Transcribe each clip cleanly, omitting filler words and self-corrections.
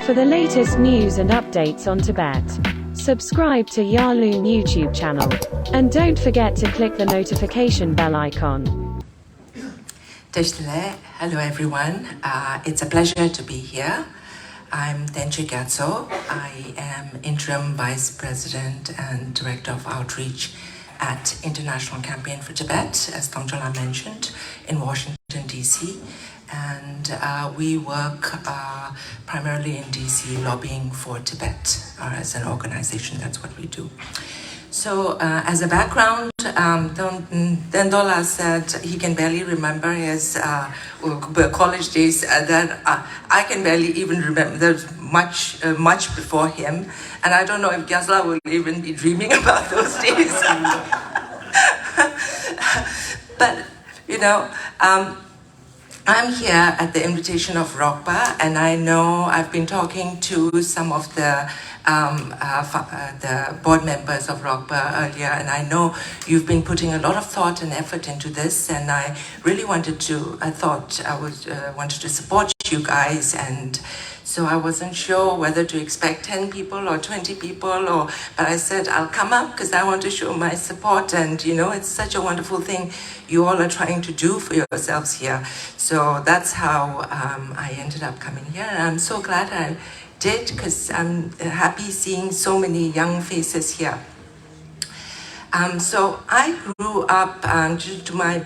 For the latest news and updates on Tibet, subscribe to Yarloon YouTube channel. And don't forget to click the notification bell icon. Hello everyone, it's a pleasure to be here. I'm Tencho Gyatso. I am Interim Vice President and Director of Outreach at International Campaign for Tibet, as Tongchola mentioned, in Washington, D.C. And we work primarily in D.C. lobbying for Tibet, or as an organization, that's what we do. So as a background, Dendola said he can barely remember his college days, that I can barely even remember. There's much before him, and I don't know if Gyasla will even be dreaming about those days. But, you know, I'm here at the invitation of ROCPA, and I know I've been talking to some of the board members of ROCPA earlier, and I know you've been putting a lot of thought and effort into this, and I really wanted to support you guys, and so I wasn't sure whether to expect 10 people or 20 people, but I said I'll come up because I want to show my support, and you know, it's such a wonderful thing you all are trying to do for yourselves here. So that's how I ended up coming here, and I'm so glad I did, because I'm happy seeing so many young faces here. So I grew up, due to my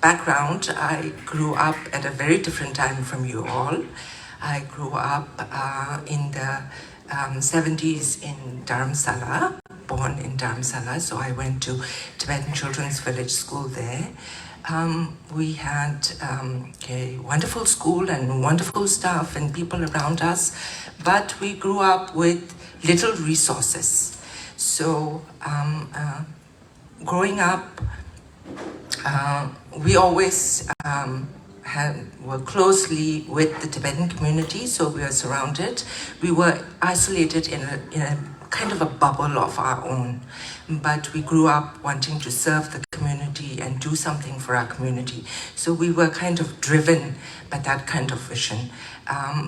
background, I grew up at a very different time from you all. I grew up in the 70s in Dharamsala, born in Dharamsala, so I went to Tibetan Children's Village School there. We had a wonderful school and wonderful staff and people around us, but we grew up with little resources. So growing up, we always were closely with the Tibetan community, so we were surrounded. We were isolated in a kind of a bubble of our own, but we grew up wanting to serve the community and do something for our community. So we were kind of driven by that kind of vision,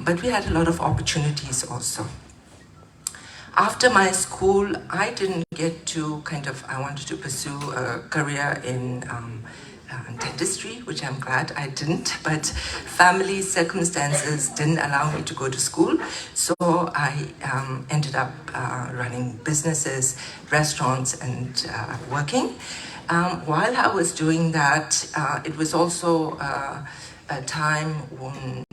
but we had a lot of opportunities also. After my school, I didn't get to I wanted to pursue a career in dentistry, which I'm glad I didn't, but family circumstances didn't allow me to go to school. So I ended up running businesses, restaurants, and working. While I was doing that, it was also a time when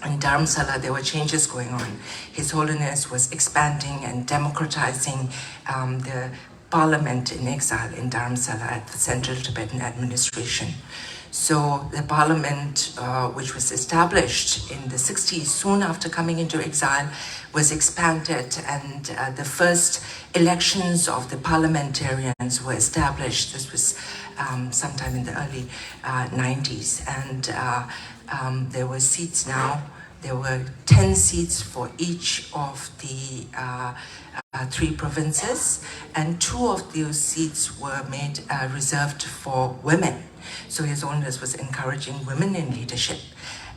in Dharamsala, there were changes going on. His Holiness was expanding and democratizing the Parliament in exile in Dharamsala at the Central Tibetan Administration. So the Parliament, which was established in the 60s, soon after coming into exile, was expanded, and the first elections of the parliamentarians were established. This was sometime in the early 90s, and there were seats now. There were 10 seats for each of the 3 provinces, and 2 of those seats were made reserved for women. So His Holiness was encouraging women in leadership.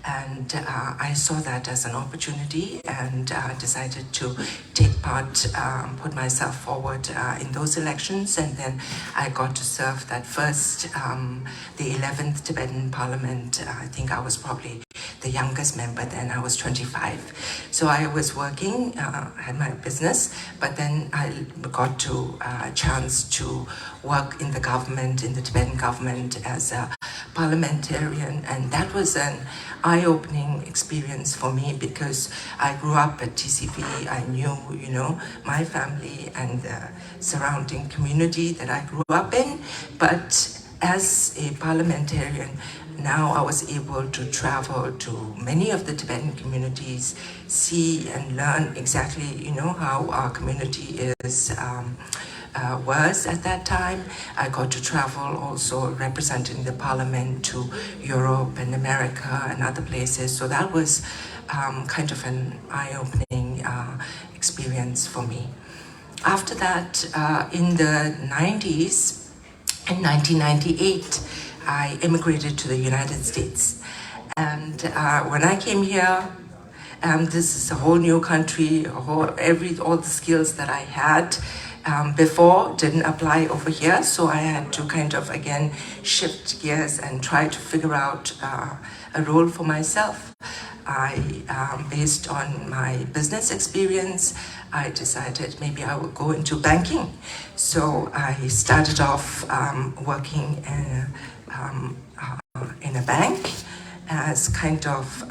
And I saw that as an opportunity, and decided to take part, put myself forward in those elections, and then I got to serve that first, the 11th Tibetan Parliament. I think I was probably the youngest member then. I was 25. So I was working, had my business, but then I got to a chance to work in the government, in the Tibetan government as a parliamentarian, and that was an eye-opening experience for me, because I grew up at TCP. I knew, you know, my family and the surrounding community that I grew up in, but as a parliamentarian, now I was able to travel to many of the Tibetan communities, see and learn exactly, you know, how our community was at that time. I got to travel also representing the Parliament to Europe and America and other places. So that was kind of an eye-opening experience for me. After that, in the 90s, in 1998, I immigrated to the United States. And when I came here, This is a whole new country, all the skills that I had before didn't apply over here, so I had to kind of again shift gears and try to figure out a role for myself. Based on my business experience, I decided maybe I would go into banking. So I started off working in a bank as kind of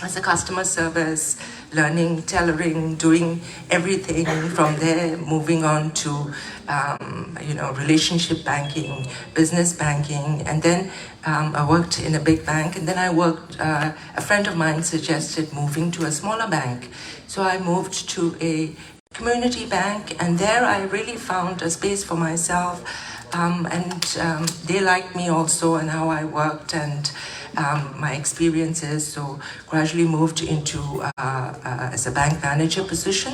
as a customer service, learning tailoring, doing everything from there, moving on to relationship banking, business banking, and then I worked in a big bank, and then I worked, a friend of mine suggested moving to a smaller bank. So I moved to a community bank, and there I really found a space for myself, and they liked me also and how I worked and my experiences, so gradually moved into as a bank manager position.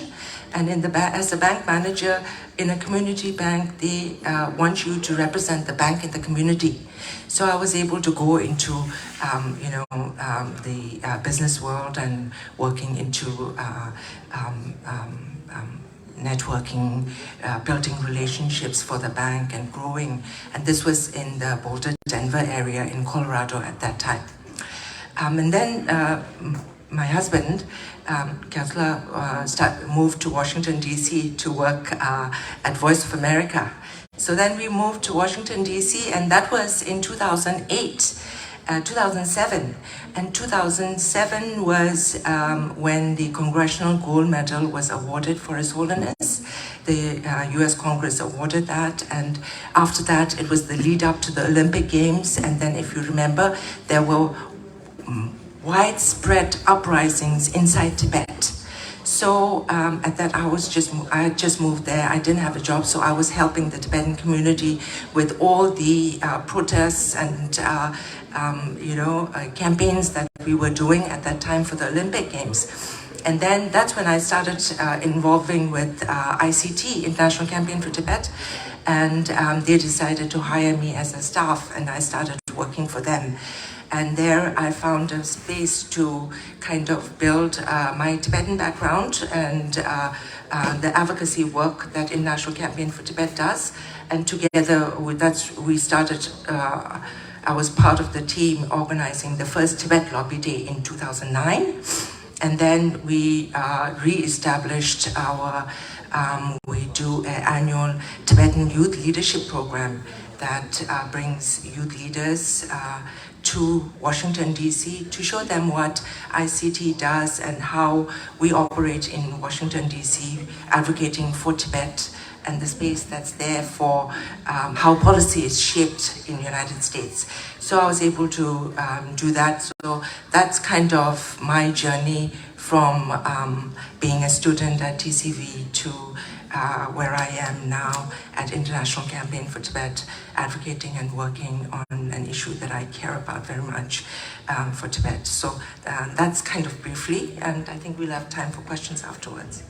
And as a bank manager in a community bank, they want you to represent the bank in the community. So I was able to go into the business world and working into networking, building relationships for the bank and growing. And this was in the Boulder, Denver area in Colorado at that time. And then my husband, Gyatso, moved to Washington, D.C. to work at Voice of America. So then we moved to Washington, D.C., and that was in 2008. 2007. And 2007 was when the Congressional Gold Medal was awarded for His Holiness. The US Congress awarded that, and after that it was the lead up to the Olympic Games, and then if you remember, there were widespread uprisings inside Tibet. So at that, I had just moved there. I didn't have a job, so I was helping the Tibetan community with all the protests and campaigns that we were doing at that time for the Olympic Games. And then that's when I started involving with ICT, International Campaign for Tibet, and they decided to hire me as a staff, and I started working for them. And there I found a space to kind of build my Tibetan background and the advocacy work that International Campaign for Tibet does. And together with that, we started, I was part of the team organizing the first Tibet Lobby Day in 2009. And then we re-established our, we do an annual Tibetan Youth Leadership Program that brings youth leaders to Washington, D.C. to show them what ICT does and how we operate in Washington, D.C., advocating for Tibet and the space that's there for how policy is shaped in the United States. So I was able to do that. So that's kind of my journey from being a student at TCV to where I am now at International Campaign for Tibet, advocating and working on an issue that I care about very much for Tibet. So that's kind of briefly, and I think we'll have time for questions afterwards.